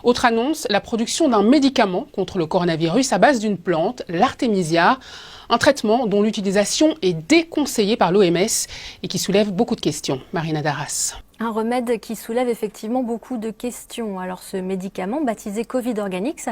Autre annonce, la production d'un médicament contre le coronavirus à base d'une plante, l'artémisia, un traitement dont l'utilisation est déconseillée par l'OMS et qui soulève beaucoup de questions. Marina Darras. Un remède qui soulève effectivement beaucoup de questions. Alors ce médicament, baptisé Covid Organics,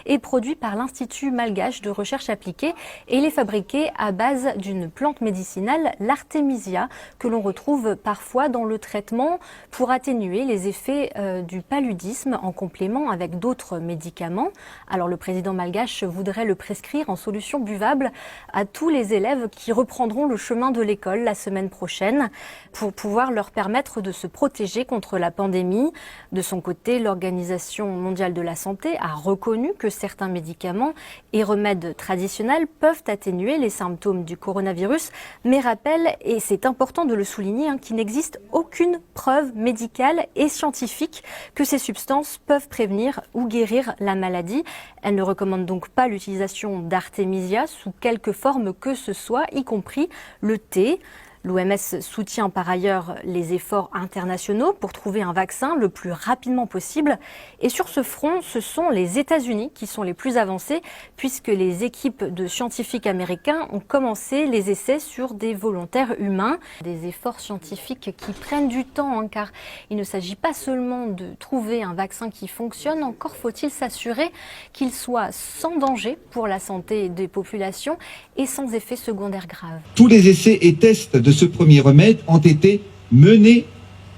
est produit par l'Institut malgache de recherche appliquée et il est fabriqué à base d'une plante médicinale, l'artémisia, que l'on retrouve parfois dans le traitement pour atténuer les effets du paludisme en complément avec d'autres médicaments. Alors le président malgache voudrait le prescrire en solution buvable à tous les élèves qui reprendront le chemin de l'école la semaine prochaine pour pouvoir leur permettre de se protéger contre la pandémie. De son côté, l'Organisation mondiale de la santé a reconnu que certains médicaments et remèdes traditionnels peuvent atténuer les symptômes du coronavirus, mais rappelle, et c'est important de le souligner, qu'il n'existe aucune preuve médicale et scientifique que ces substances peuvent prévenir ou guérir la maladie. Elle ne recommande donc pas l'utilisation d'artémisia sous quelque forme que ce soit, y compris le thé. L'OMS soutient par ailleurs les efforts internationaux pour trouver un vaccin le plus rapidement possible. Et sur ce front, ce sont les États-Unis qui sont les plus avancés puisque les équipes de scientifiques américains ont commencé les essais sur des volontaires humains. Des efforts scientifiques qui prennent du temps car il ne s'agit pas seulement de trouver un vaccin qui fonctionne, encore faut-il s'assurer qu'il soit sans danger pour la santé des populations et sans effets secondaires graves. Tous les essais et tests de ce premier remède ont été menés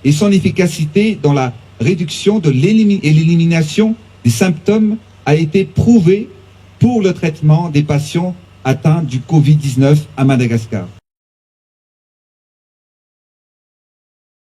et son efficacité dans la réduction et l'élimination des symptômes a été prouvée pour le traitement des patients atteints du Covid-19 à Madagascar.